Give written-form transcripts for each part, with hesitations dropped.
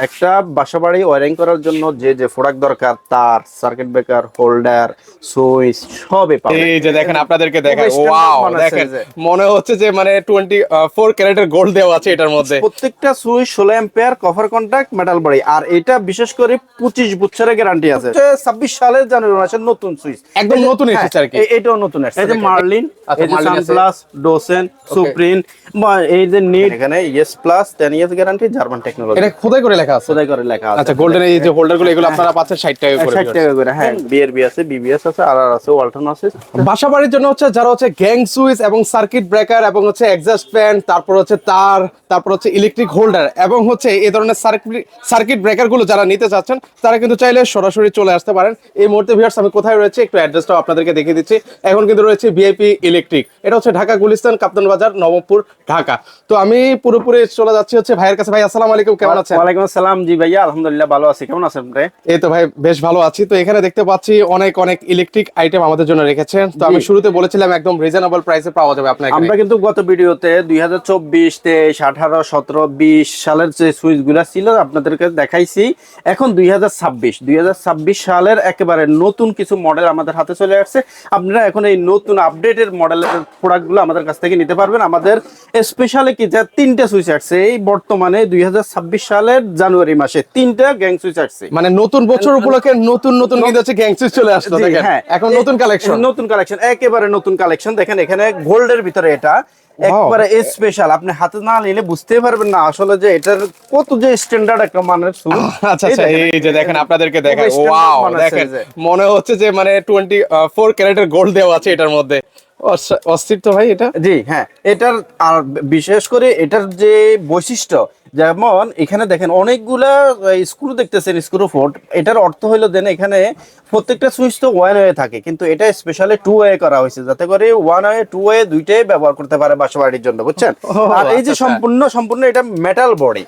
একটা বাসাবাড়ি ওয়্যারিং করার জন্য যে যে প্রোডাক্ট দরকার, তার, সার্কিট ব্রেকার, হোল্ডার, সুইচ সবই পাবেন। এই যে দেখেন আপনাদেরকে দেখাই, খুবই ওয়াও standard দেখেন, মানের size মনে হচ্ছে যে মানে 24 ক্যারেটের গোল্ড দেওয়া আছে এটার মধ্যে। প্রত্যেকটা switch 16 ampere cover contact metal body, আর এটা বিশেষ করে 25 বছরের গ্যারান্টি আছে। 26 সালের জানুয়ারি মাসের নতুন সুইচ, একদম নতুন এসেছে আর কি। এটাও নতুন আসছে। এই যে মার্লিন, আচ্ছা, এই যে মার্লিন আছে। সানপ্লাস, ডোসেন, সুপ্রিম, এই যে নিড, এখানে yes plus 10 years guarantee, German technology, এটা খোদাই করে লেখা আছে। খোদাই করে লেখা আছে। আচ্ছা, গোল্ডেন এই যে হোল্ডার গুলো এগুলো আপনারা পাচ্ছেন 60 টাকা করে। 60 টাকা করে, হ্যাঁ। বিআরবি আছে, বিবিএস আছে, আরআর আছে, ওয়ালটন আছে। বাসা বাড়ির জন্য হচ্ছে যারা হচ্ছে গ্যাং সুইচ এবং সার্কিট ব্রেকার এবং হচ্ছে এক্সস্ট ফ্যান, তারপর হচ্ছে তার, তারপর হচ্ছে ইলেকট্রিক হোল্ডার এবং হচ্ছে এই ধরনের সার্কিট ব্রেকার গুলো যারা নিতে চাচ্ছেন তারা কিন্তু চাইলে সরাসরি চলে আসতে পারেন। এই মুহূর্তে ভিউয়ার্স আমি কোথায় রয়েছে একটু অ্যাড্রেসটাও আপনাদেরকে দেখিয়ে দিচ্ছি। এখন কিন্তু রয়েছে ভিআইপি ইলেকট্রিক, এটা হচ্ছে ঢাকা গুলিস্তান, কাপ্তান বাজার, নবমপুর, ঢাকা। তো আমি পুরোপুরি চলে যাচ্ছি হচ্ছে ভাইয়ের কাছে। ভাই আসসালামু আলাইকুম, কেমন আছেন? ওয়ালাইকুম আসসালাম। জি ভাইয়া, আলহামদুলিল্লাহ ভালো আছি। কেমন আছেন আপনি? এই তো ভাই বেশ ভালো আছি। তো এখানে দেখতে পাচ্ছি অনেক অনেক ইলেকট্রিক আইটেম আমাদের জন্য রেখেছেন। তো আমি শুরুতে বলেছিলাম একদম রিজনেবল প্রাইসে পাওয়া যাবে আপনার এখানে। আমরা কিন্তু গত ভিডিওতে 2024, 23, 18, 17, 20 সালের যে সুইচ গুলা ছিল আপনাদেরকে দেখাইছি। এখন 2026 সালের একেবারে নতুন কিছু মডেল আমাদের হাতে চলে আসছে। আপনারা এখন এই নতুন আপডেটেড মডেলের প্রোডাক্ট গুলো আমাদের কাছ থেকে নিতে পারবেন। আমাদের স্পেশালি কি যে 3টা সুইচ আসছে এই বর্তমানে 2026 সালের জানুয়ারি মাসে 3টা গ্যাং সুইচ আসছে। মানে নতুন বছর উপলক্ষে নতুন নতুন কিন্তু হচ্ছে গ্যাং সুইচ চলে আসলো। দেখেন এখন নতুন কালেকশন, একেবারে নতুন কালেকশন। দেখেন এখানে গোল্ডের ভিতরে এটা একবারে স্পেশাল, আপনি হাতে না নিলে বুঝতে পারবেন না আসলে যে এটার কত যে স্ট্যান্ডার্ড একটা মানের সুইচ। আচ্ছা আচ্ছা, এই যে দেখেন আপনাদেরকে দেখাই, ওয়াও দেখেন, মনে হচ্ছে যে মানে 24 ক্যারেটের গোল্ড দেওয়া আছে এটার মধ্যে। অস্থির তো ভাই এটা। জি হ্যাঁ, এটার আর বিশেষ করে এটার যে বৈশিষ্ট্য, যেমন এখানে দেখেন অনেকগুলা স্ক্রু দেখতেছেন, স্ক্রু ফোর্ট। এটার অর্থ হলো দেন এখানে প্রত্যেকটা সুইচ তো ওয়ান ওয়ে থাকে, কিন্তু এটা স্পেশালি টু ওয়ে করা হয়েছে যাতে করে ওয়ান ওয়ে টু ওয়ে দুইটাই ব্যবহার করতে পারে বাসাবাড়ির জন্য, বুঝছেন? আর এই যে সম্পূর্ণ এটা মেটাল বডি।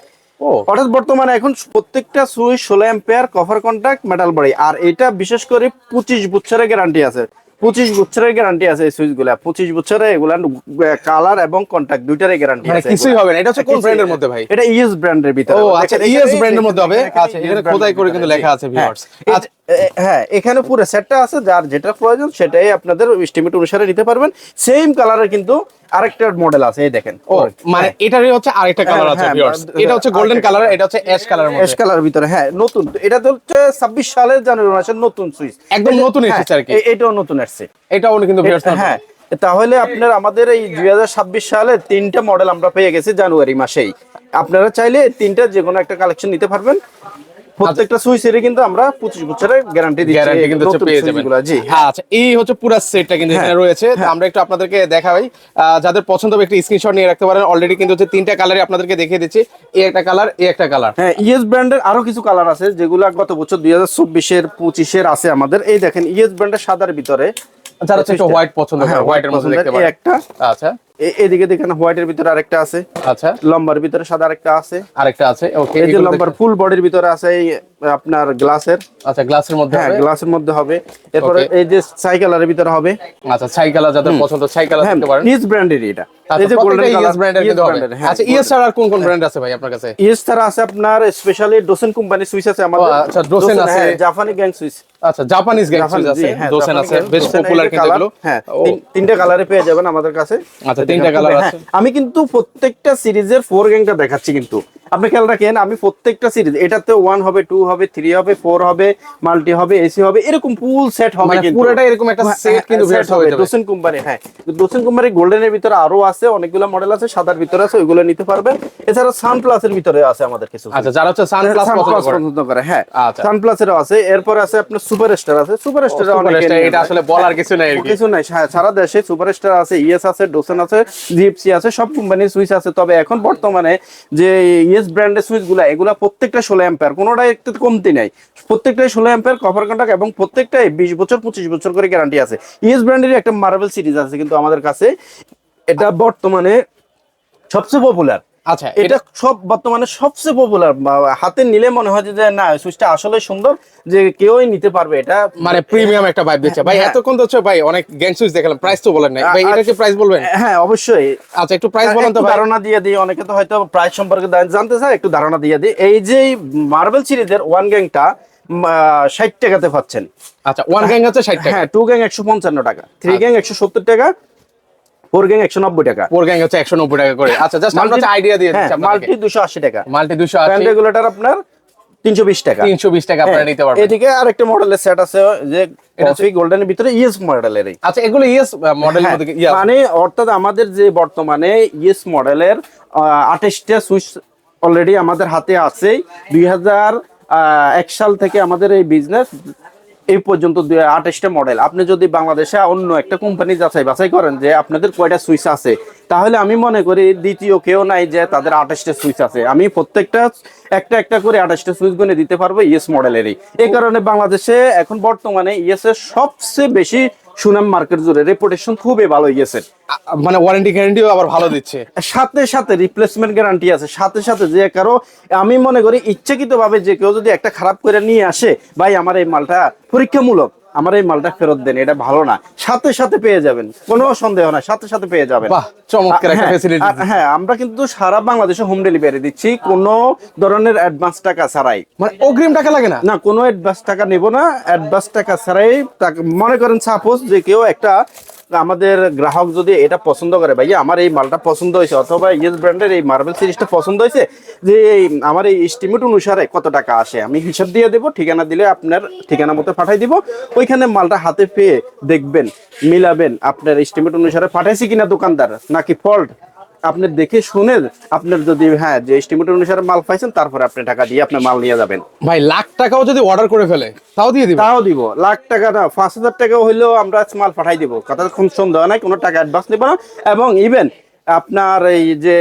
অর্থাৎ বর্তমানে এখন প্রত্যেকটা switch 16 ampere cover contact metal body, আর এটা বিশেষ করে 25 বছরের গ্যারান্টি আছে। 25 বছরের গ্যারান্টি আছে এই সুইচগুলা। 25 বছরে এগুলা কালার এবং কন্টাক্ট দুইটারই গ্যারান্টি আছে। কিছুই হবে না। এটা হচ্ছে কোন ব্র্যান্ডের মধ্যে ভাই? এটা ইএস ব্র্যান্ডের ভিতরে। ও আচ্ছা, ইএস ব্র্যান্ডের মধ্যে হবে। আচ্ছা, এখানে খোদাই করে কিন্তু লেখা আছে ভিউয়ার্স। আচ্ছা হ্যাঁ, এখানে পুরো সেটটা আছে, যার যেটা প্রয়োজন সেটাই আপনাদের এস্টিমেট অনুসারে নিতে পারবেন। সেম কালারের কিন্তু আরেকটা মডেল আছে, এই দেখেন। ও মানে এটারই হচ্ছে আরেকটা কালার আছে ভিউয়ার্স। এটা হচ্ছে গোল্ডেন কালার, এটা হচ্ছে অ্যাশ কালারের মধ্যে। অ্যাশ কালারের ভিতরে, হ্যাঁ নতুন। এটা তো হচ্ছে 26 সালের জানুয়ারি মাসের নতুন সুইচ, একদম নতুন এসেছে আর কি। এটাও নতুন আসছে, এটাও কিন্তু ভিউয়ার্স। হ্যাঁ। তাহলে আপনার আমাদের এই 2026 সালে 3টা মডেল আমরা পেয়ে গেছি জানুয়ারি মাসেই। আপনারা চাইলে 3টা যে কোনো একটা কালেকশন নিতে পারবেন। প্রত্যেকটা সুইচেরই কিন্তু আমরা 25 বছরের গ্যারান্টি দিচ্ছি, গ্যারান্টি কিন্তু পেয়ে যাবেন। জি আচ্ছা, এই হচ্ছে পুরো সেটটা কিন্তু এখানে রয়েছে। আমরা একটু আপনাদেরকে দেখাই, যাদের পছন্দ হবে একটু স্ক্রিনশট নিয়ে রাখতে পারেন। অলরেডি কিন্তু হচ্ছে 3টা কালারই আপনাদেরকে দেখিয়ে দিচ্ছি। এই একটা কালার, এই একটা কালার। হ্যাঁ, ইএস ব্র্যান্ডের আরো কিছু কালার আছে যেগুলো গত বছর 2024 এর 25 এর আছে আমাদের। এই দেখেন ইএস ব্র্যান্ডের সাদার ভিতরে, যারা হচ্ছে একটু হোয়াইট পছন্দ করে, হোয়াইটের মধ্যে দেখতে পারেন একটা। আচ্ছা, এদিকে দেখেন হোয়াইটের ভিতরে আরেকটা আছে। আচ্ছা, লম্বার ভিতরে সাদা আরেকটা আছে, আরেকটা আছে। ওকে, এই যে লম্বার ফুল বডির ভিতরে আছে এই আপনার গ্লাসের। আচ্ছা, গ্লাসের মধ্যে হ্যাঁ, হবে, গ্লাসের মধ্যে হবে। এরপরে এই যে ছাই কালারের ভিতরে হবে। আচ্ছা, ছাই কালার যাদের পছন্দ ছাই কালার দিতে পারেন। ইএস ব্র্যান্ডের এটা। এই যে গোল্ডেন কালার ব্র্যান্ডের কিন্তু হবে। আচ্ছা, ইএস ছাড়া আর কোন কোন ব্র্যান্ড আছে ভাই আপনার কাছে? ইএস ছাড়া আছে আপনার স্পেশালি ডোসেন কোম্পানির সুইচ আছে আমাদের। আচ্ছা, ডোসেন আছে, জাপানি গ্যাং সুইচ। আচ্ছা, জাপানিজ গ্যাং সুইচ আছে, ডোসেন আছে, বেশ পপুলার কিন্তু এগুলো। হ্যাঁ, 3টা কালারে পেয়ে যাবেন আমাদের কাছে। আচ্ছা, 3টা কালার আছে। আমি কিন্তু প্রত্যেকটা সিরিজের 4 গ্যাংটা দেখাচ্ছি, কিন্তু আপনি খেয়াল রাখেন আমি প্রত্যেকটা সিরিজ, এটাতে 1 হবে, 2 হবে, 3 হবে, 4 হবে, মাল্টি হবে, এসি হবে, এরকম ফুল সেট হবে। কিন্তু পুরোটা এরকম একটা সেট কিন্তু বেস্ট হবে ডোসেন কোম্পানি। হ্যাঁ, ডোসেন কোম্পানি গোল্ডেনের ভিতরে আরো আছে অনেকগুলো মডেল আছে, সাদার ভিতরে আছে, ওইগুলো নিতে পারবেন। এছাড়া সানপ্লাসের ভিতরে আছে আমাদের কিছু। আচ্ছা, যারা হচ্ছে সানপ্লাস পছন্দ করে, হ্যাঁ আচ্ছা, সানপ্লাসেরও আছে। এরপর আছে আপনার সুপারস্টার আছে। সুপারস্টার এটা আসলে বলার কিছু নাই, কিছু নাই। সারা দেশে সুপারস্টার আছে, ইএস আছে, ডোসেন আছে, জিএফসি আছে, সব কোম্পানির সুইচ আছে। তবে এখন বর্তমানে যে ইএস ব্র্যান্ডের সুইচগুলো, এগুলা প্রত্যেকটা 16 অ্যাম্পিয়ার, কোনোটাই একটু কমতি নাই। প্রত্যেকটাই 16 অ্যাম্পিয়ার কভার কন্টাক্ট এবং প্রত্যেকটাই 20 বছর 25 বছর করে গ্যারান্টি আছে। ইএস ব্র্যান্ডের একটা মার্বেল সিরিজ আছে কিন্তু আমাদের কাছে, এটা বর্তমানে সবচেয়ে পপুলার। আচ্ছা, এটা সব বর্তমানে সবচেয়ে পপুলার, হাতে নিলে মনে হয় যে না সুইচটা আসলে সুন্দর, যে কেউই নিতে পারবে এটা, মানে প্রিমিয়াম একটা ভাইব দিচ্ছে ভাই। হ্যাঁ। এতক্ষণ তো হচ্ছে ভাই অনেক গ্যাং সুইচ দেখালাম, প্রাইস তো বলেন নাই ভাই, এটা কি প্রাইস বলবেন? হ্যাঁ অবশ্যই। আচ্ছা, একটু প্রাইস বলেন তো একটু ভাই। ধারণা দিয়ে দিই, অনেকে তো হয়তো প্রাইস সম্পর্কে জানতে চায়, একটু ধারণা দিয়ে দিই। এই যে মার্বেল সিরিজের ওয়ান গ্যাংটা 60 টাকাতে পাচ্ছেন। আচ্ছা, ওয়ান গ্যাং হচ্ছে 60 টাকা, হ্যাঁ, টু গ্যাং 155 টাকা, থ্রি গ্যাং 170 টাকা, ফোর গ্যাং 190 টাকা, ফোর গ্যাং হচ্ছে 190 টাকা করে। আচ্ছা, জাস্ট আমরা হচ্ছে আইডিয়া দিয়ে দিচ্ছি আপনাদেরকে। মাল্টি 280 টাকা, মাল্টি ফ্যান 280, রেগুলেটর আপনার 320 টাকা। 320 টাকা আপনারা নিতে পারবেন। এদিকে আরেকটা মডেলের সেট আছে, যে কফি গোল্ডেনের ভিতরে ইএস মডেলের। আচ্ছা, এগুলো ইএস মডেলের মধ্যে ইয়া, মানে অর্থাৎ আমাদের যে বর্তমানে ইএস মডেলের 28টা সুইচ অলরেডি আমাদের হাতে আছে। 2001 সাল থেকে আমাদের এই বিজনেস এই পর্যন্ত 28টা মডেল। আপনি যদি বাংলাদেশে অন্য একটা কোম্পানি যাচাই বাছাই করেন যে আপনাদের কয়টা সুইচ আছে, তাহলে আমি মনে করি দ্বিতীয় কেউ নাই যে তাদের 28টা সুইচ আছে। আমি প্রত্যেকটা একটা একটা করে 28টা সুইচ গুনে দিতে পারবো ইএস মডেলেরই। এই কারণে বাংলাদেশে এখন বর্তমানে ইএস এর সবচেয়ে বেশি সুনাম, মার্কেট জুড়ে রেপুটেশন খুবই ভালো ইএস এর। মানে ওয়ারেন্টি গ্যারান্টিও আবার ভালো দিচ্ছে। সাথে সাথে রিপ্লেসমেন্ট গ্যারান্টি আছে, সাথে সাথে যে কারো, আমি মনে করি ইচ্ছাকৃত ভাবে যে কেউ যদি একটা খারাপ করে নিয়ে আসে, ভাই আমার এই মালটা পরীক্ষামূলক, আমার এই মালটা ফেরত দেন, এটা ভালো না, সাথে সাথে পেয়ে যাবেন, কোনো সন্দেহ নাই, সাথে সাথে পেয়ে যাবেন। বাহ, চমৎকার একটা হ্যাঁ, ফ্যাসিলিটি। হ্যাঁ, আমরা কিন্তু সারা বাংলাদেশে হোম ডেলিভারি দিচ্ছি, কোনো ধরনের অ্যাডভান্স টাকা ছাড়াই। মানে অগ্রিম টাকা লাগে না? না, কোনো অ্যাডভান্স টাকা নেব না, অ্যাডভান্স টাকা ছাড়াই। মনে করেন সাপোজ যে কেউ একটা, আমাদের গ্রাহক যদি এটা পছন্দ করে, ভাইয়া আমার এই মালটা পছন্দ হয়েছে, অথবা ইয়েস ব্র্যান্ডের এই মার্বেল সিরিজটা পছন্দ হয়েছে, যে আমার এই এস্টিমেট অনুসারে কত টাকা আসে, আমি হিসাব দিয়ে দেবো, ঠিকানা দিলে আপনার ঠিকানা মতো পাঠাই দিব, ওইখানে মালটা হাতে পেয়ে দেখবেন, মিলাবেন আপনার এস্টিমেট অনুসারে পাঠাইছি কিনা দোকানদার, নাকি ফল্ট, আপনি দেখে শুনে আপনার যদি হ্যাঁ যে এস্টিমেট অনুসারে মাল পাইছেন, তারপরে আপনি টাকা দিয়ে আপনার মাল নিয়ে যাবেন। ভাই লাখ টাকাও যদি অর্ডার করে ফেলে তাও দিয়ে দিবেন? তাও দিব, লাখ টাকা না, 5,000 টাকা হইলেও আমরা মাল পাঠাই দিব, কথা কোনো সন্দেহ নাই, কোনো টাকা অ্যাডভান্স নেব না। এবং ইভেন আপনার এই যে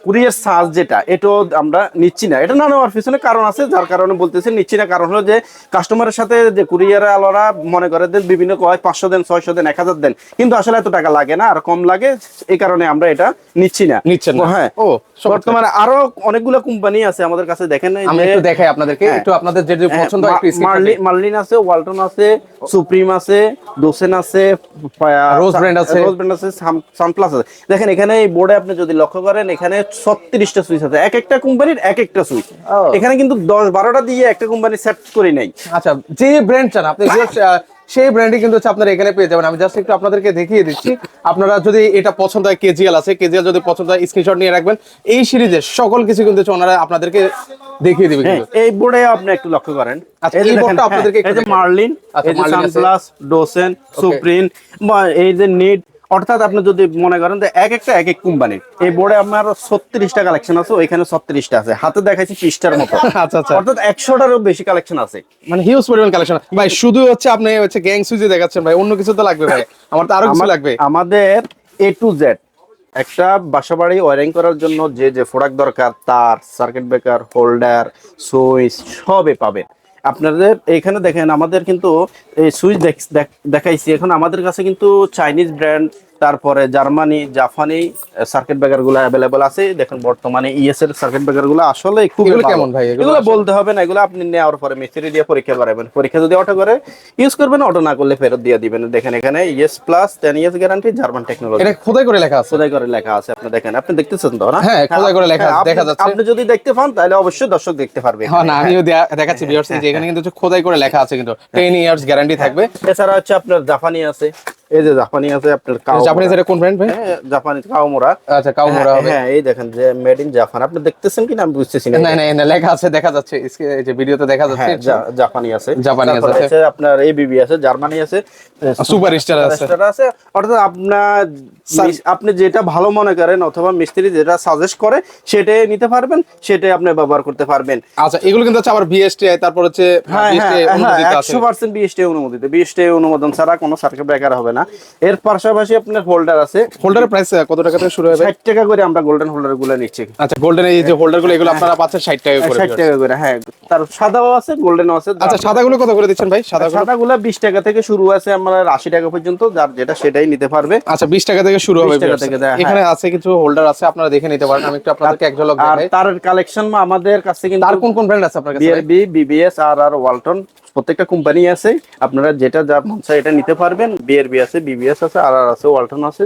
কুরিয়ার চার্জ যেটা, এটাও আমরা নিচ্ছি না। এটা না নেওয়ার পিছনে কারণ আছে, যার কারণে বলতেছি নিচ্ছি না। কারণ হলো যে কাস্টমারের সাথে যে কুরিয়ার আলোরা মনে করে দেন বিভিন্ন, কয় 500 দেন, 600 দেন, 1000 দেন, কিন্তু আসলে এত টাকা লাগে না, আর কম লাগে, এই কারণে আমরা এটা নিচ্ছি না। নিচ্ছেন না? হ্যাঁ, ও, বর্তমানে আরো অনেকগুলো কোম্পানি আছে আমাদের কাছে, দেখেন আমি একটু দেখাই আপনাদেরকে, একটু আপনাদের যেটা পছন্দ হয় একটু স্ক্রিন থেকে। মার্লিন আছে, ওয়ালটন আছে, সুপ্রিম আছে, ডোসেন আছে, রোজ ব্র্যান্ড আছে, সানপ্লাস আছে। দেখেন এখানে এই বোর্ডে আপনি যদি লক্ষ্য করেন, এখানে 36টা সুইচ আছে, এক একটা কোম্পানির এক একটা সুইচ। এখানে কিন্তু 10-12টা দিয়ে একটা কোম্পানি সেট করে নাই। আচ্ছা, যে ব্র্যান্ড চান আপনি সেই ব্র্যান্ডই কিন্তু হচ্ছে আপনারা এখানে পেয়ে যাবেন। আমি জাস্ট একটু আপনাদেরকে দেখিয়ে দিচ্ছি, আপনারা যদি এটা পছন্দ হয়, কেজিএল আছে, কেজিএল যদি পছন্দ হয় স্ক্রিনশট নিয়ে রাখবেন। এই সিরিজের সকল কিছু কিন্তু ওনারা আপনাদেরকে দেখিয়ে দিবে কিন্তু। এই বোর্ডে আপনি একটু লক্ষ্য করেন, আচ্ছা, এই বোর্ডটা আপনাদেরকে একটু এই যে দেখাই। মার্লিন, আচ্ছা, এই যে মার্লিন আছে। সানপ্লাস, ডোসেন, সুপ্রিম, এই যে নিড, অর্থাৎ আপনি যদি মনে করেন যে এক একটা এক এক কোম্পানির, এই বোর্ডে আমার 36টা কালেকশন আছে, ওইখানে 36টা আছে, হাতে দেখাইছি 30টার মতো। আচ্ছা আচ্ছা, অর্থাৎ 100টারও বেশি কালেকশন আছে, মানে হিউজ পরিমাণ কালেকশন। ভাই শুধু হচ্ছে আপনি হচ্ছে গ্যাং সুইচে দেখাচ্ছেন ভাই, অন্য কিছু তো লাগবে ভাই? আমার তো আরো কিছু লাগবে। আমাদের A to Z একটা বাসাবাড়ি ওয়ারিং করার জন্য যে যে প্রোডাক্ট দরকার, তার, সার্কিট ব্রেকার, হোল্ডার, সুইচ সবই পাবেন। আপনাদের এইখানে দেখেন, আমাদের কিন্তু এই সুইচ দেখাইছি, এখন আমাদের কাছে কিন্তু চাইনিজ ব্র্যান্ড, তারপরে জার্মানি, জাপানি সার্কিট ব্রেকার গুলো অ্যাভেলেবল আছে। দেখেন বর্তমানে ইএস এর সার্কিট ব্রেকার গুলো আসলে খুব এগুলো কেমন ভাই? এগুলো বলতে হবে না, এগুলো আপনি নেওয়ার পরে মিস্ত্রি দিয়ে পরীক্ষা করাবেন, পরীক্ষা যদি অটো করে ইউজ করবেন, অটো না করলে ফেরত দিয়ে দিবেন। দেখেন এখানে ES plus 10 years guarantee, German technology, এটা খোদাই করে লেখা আছে? খোদাই করে লেখা আছে, আপনি দেখেন, আপনি দেখতেছেন তো না? হ্যাঁ, খোদাই করে লেখা আছে, দেখা যাচ্ছে। আপনি যদি দেখতে পান তাহলে অবশ্যই দর্শক দেখতে পারবে। হ্যাঁ, না আমিও দেখাচ্ছি ভিউয়ার্স, যে এখানে কিন্তু হচ্ছে খোদাই করে লেখা আছে, কিন্তু 10 ইয়ার্স গ্যারান্টি থাকবে। এছাড়া হচ্ছে আপনার জাপানি আছে, এই যে জাপানি আছে আপনার, জাপানিজ এটা কোন ব্র্যান্ড ভাই? জাপানি কাওমোরা। আচ্ছা, কাওমোরা হবে। হ্যাঁ, এই দেখেন যে মেড ইন জাপান, আপনি দেখতেছেন কিনা আমি বুঝতেছি না। না না না, লেখা আছে, দেখা যাচ্ছে, এই যে ভিডিওতে দেখা যাচ্ছে। জাপানি আছে, জাপানি আছে, তারপরে আছে আপনার এবিবি আছে, জার্মানি আছে, সুপার স্টার আছে। আছে। অর্থাৎ আপনি যেটা ভালো মনে করেন, অথবা মিস্ত্রি যেটা সাজেস্ট করে সেটাই নিতে পারবেন, সেটাই আপনি ব্যবহার করতে পারবেন। আচ্ছা, এগুলো কিন্তু হচ্ছে আবার বিএসটিআই, তারপর হচ্ছে হ্যাঁ, BSTI অনুমোদিত আছে। 100% বিএসটিআই অনুমোদিত। বিএসটিআই অনুমোদন ছাড়া কোনো সার্কিট ব্রেকার হবে না। এর পাশাপাশি আপনার হোল্ডার আছে। হোল্ডারের প্রাইস কত টাকা থেকে শুরু হবে? 60 টাকা করে আমরা গোল্ডেন হোল্ডার গুলো নিচ্ছি। আচ্ছা, গোল্ডেন এই যে হোল্ডার গুলো এগুলো আপনারা পাচ্ছেন 60 টাকা করে। 60 টাকা করে, হ্যাঁ। তার সাদাও আছে, গোল্ডেনও আছে। আচ্ছা, সাদাগুলো কত করে দিচ্ছেন ভাই? সাদাগুলো 20 টাকা থেকে শুরু আছে, আমরা 80 টাকা পর্যন্ত, যার যেটা সেটাই নিতে পারবে। আচ্ছা, 20 টাকা থেকে শুরু হবে। 20 টাকা থেকে দেয়, এখানে আছে কিছু হোল্ডার আছে, আপনারা দেখে নিতে পারেন। আমি একটু আপনাদেরকে এক ঝলক আর দেখাই। তার কালেকশন আমাদের কাছে কিন্তু তার কোন কোন ব্র্যান্ড আছে আপনার কাছে? বিআরবি, বিবিএস, আর ওয়ালটন, প্রত্যেকটা কোম্পানি আছে। আপনারা যেটা যা মন চায় এটা নিতে পারবেন। বিআরবি আছে, বিবিএস আছে, আর আছে, ওয়ালটন আছে।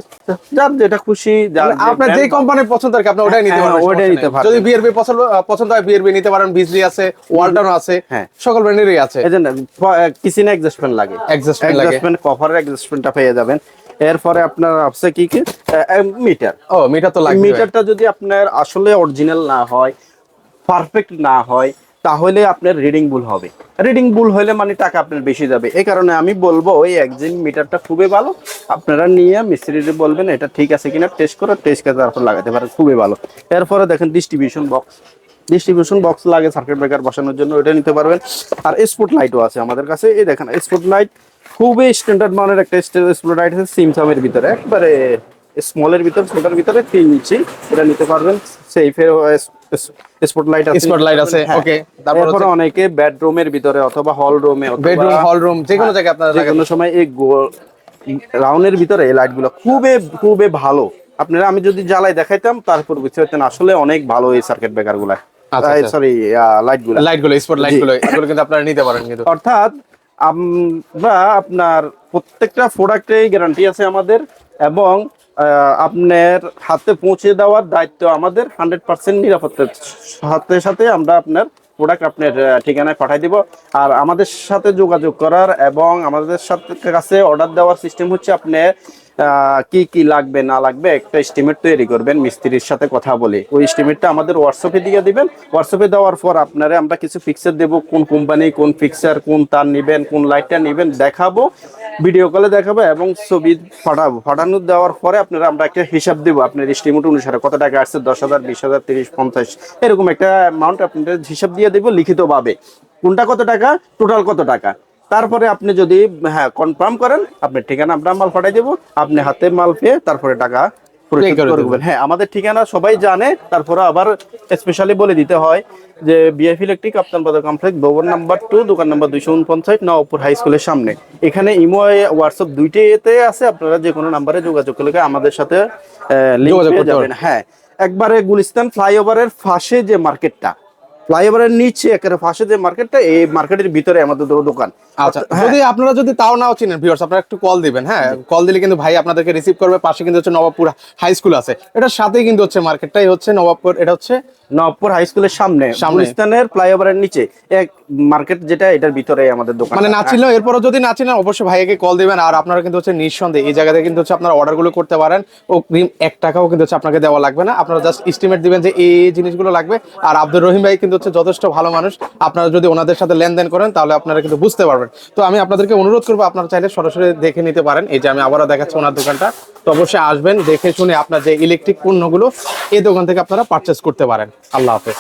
যার যেটা খুশি, যার আপনার যে কোম্পানির পছন্দ আর কি আপনি ওটাই নিতে পারবেন। ওটাই নিতে পারবেন। যদি বিআরবি পছন্দ হয় বিআরবি নিতে পারেন, বিজলি আছে, ওয়ালটন আছে, হ্যাঁ, সকল ব্র্যান্ডেরই আছে। এই যে কিচেনে অ্যাডজাস্টমেন্ট লাগে, অ্যাডজাস্টমেন্ট কভারের অ্যাডজাস্টমেন্টটা পেয়ে যাবেন। এরপরে আপনার আছে কি কি মিটার। মিটার তো লাগবে। মিটারটা যদি আপনার আসলে অরিজিনাল না হয়, পারফেক্ট না হয়, তাহলে আপনার রিডিং ভুল হবে। রিডিং ভুল হলে মানে টাকা আপনার বেশি যাবে। এই কারণে আমি বলবো ওই একদিন মিটারটা খুবই ভালো, আপনারা নিয়ে মিস্ত্রিকে বলবেন এটা ঠিক আছে কিনা, টেস্ট করে তারপর লাগাতে পারেন, খুবই ভালো। এরপরে দেখেন ডিস্ট্রিবিউশন বক্স লাগে সার্কিট ব্রেকার বসানোর জন্য, ওটা নিতে পারবেন। আর স্পট লাইটও আছে আমাদের কাছে। এই দেখেন স্পট লাইট, খুবই স্ট্যান্ডার্ড মানের একটা স্পট লাইট আছে, সিমসামের ভিতরে, একবারে স্মলের ভিতরে, ছোটার ভিতরে 3 ইঞ্চি, এটা নিতে পারবেন। সেইফের স্পটলাইট আছে, ওকে। তারপরে অনেকে বেডরুমের ভিতরে অথবা হল রুমে, হল রুম যে কোনো জায়গায় আপনারা যে কোনো সময় এই রাউন্ডের ভিতরে এই লাইটগুলো খুবই খুবই ভালো। আপনারা আমি যদি জ্বালাই দেখাইতাম তারপর বুঝতে পারতেন আসলে অনেক ভালো এই সার্কিট ব্রেকারগুলো, সরি লাইটগুলো, স্পট লাইটগুলো, এগুলো কিন্তু আপনারা নিতে পারেন কিন্তু। অর্থাৎ আমরা আপনার প্রত্যেকটা প্রোডাক্টেই গ্যারান্টি আছে আমাদের, এবং আপনার হাতে পৌঁছে দেওয়ার দায়িত্ব আমাদের 100% নিরাপত্তার সাথে সাথে আমরা আপনার প্রোডাক্ট আপনার ঠিকানায় পাঠিয়ে দিব। আর আমাদের সাথে যোগাযোগ করার এবং আমাদের সাথে কাছে অর্ডার দেওয়ার সিস্টেম হচ্ছে, আপনি কি কি লাগবে না লাগবে একটা এস্টিমেট তৈরি করবেন মিস্ত্রির সাথে কথা বলে। ওই এস্টিমেটটা আমাদের হোয়াটসঅ্যাপে দিয়ে দিবেন। হোয়াটসঅ্যাপে দেওয়ার পর আপনারা আমরা কিছু ফিক্সার দেবো, কোন কোম্পানি, কোন ফিক্সার, কোন তার নেবেন, কোন লাইটটা নেবেন দেখাবো, ভিডিও কলে দেখাবো এবং ছবি পাঠানো দেওয়ার পরে আপনারা আমরা একটা হিসাব দেবো আপনার এস্টিমেট অনুসারে কত টাকা আসছে, 10,000, 20,000, 30, 50, এরকম একটা অ্যামাউন্ট আপনাদের হিসাব দিয়ে দেবো লিখিতভাবে, কোনটা কত টাকা, টোটাল কত টাকা। তারপরে আপনি যদি কনফার্ম করেন, আপনার ঠিকানা আমরা মাল পাঠিয়ে দেবো, আপনি হাতে মাল পেয়ে তারপরে টাকা পরিশোধ করবেন। আমাদের ঠিকানা সবাই জানে, তারপরে আবার স্পেশালি বলে দিতে হয় যে বিএফ ইলেকট্রিক, কাপ্তান বাজার কমপ্লেক্স, ভবন নাম্বার 2, দোকান নাম্বার 249, নওয়াবপুর হাই স্কুলের সামনে। এখানে ইমো, হোয়াটসঅ্যাপ দুইটাতে আছে, আপনারা যে কোনো নাম্বারে যোগাযোগ করলে আমাদের সাথে লিংক পেয়ে যাবেন। হ্যাঁ, একবারে গুলিস্তান ফ্লাইওভারের পাশে যে মার্কেটটা, ফ্লাইওভারের নিচে একেবারে পাশে যে মার্কেটটা, এই মার্কেটের ভিতরে আমাদের দোকান। আচ্ছা, যদি আপনারা যদি তাও নাও চিনেন ভিউয়ার্স, আপনারা একটু কল দিবেন। হ্যাঁ, কল দিলে কিন্তু ভাই আপনাদেরকে রিসিভ করবে। পাশে কিন্তু হচ্ছে নবাবপুর হাই স্কুল আছে, এটার সাথেই কিন্তু হচ্ছে মার্কেটটাই হচ্ছে নবাবপুর, এটা হচ্ছে নবাবপুর হাই স্কুলের সামনে, গুলিস্তানের ফ্লাইওভারের নিচে এক মার্কেট, যেটা এটার ভিতরে আমাদের দোকান। মানে না চিনলেও, এরপরও যদি না চিনেন অবশ্যই ভাইকে কল দিবেন। আর আপনারা কিন্তু হচ্ছে নিঃসন্দেহে এই জায়গাতে কিন্তু হচ্ছে আপনারা অর্ডারগুলো করতে পারেন। ও ক্রিম 1 টাকাও কিন্তু হচ্ছে আপনাকে দেওয়া লাগবে না, আপনারা জাস্ট এস্টিমেট দিবেন যে এই জিনিসগুলো লাগবে। আর আব্দুর রহিম ভাই কিন্তু হচ্ছে যথেষ্ট ভালো মানুষ, আপনারা যদি ওনাদের সাথে লেনদেন করেন তাহলে আপনারা কিন্তু বুঝতে পারবেন। তো আমি আপনাদেরকে অনুরোধ করবো, আপনারা চাইলে সরাসরি দেখে নিতে পারেন। এই যে আমি আবারও দেখাচ্ছি ওনার দোকানটা, তো অবশ্যই আসবেন, দেখে শুনে আপনার যে ইলেকট্রিক পণ্যগুলো এই দোকান থেকে আপনারা পারচেস করতে পারেন। আল্লাহ হাফেজ।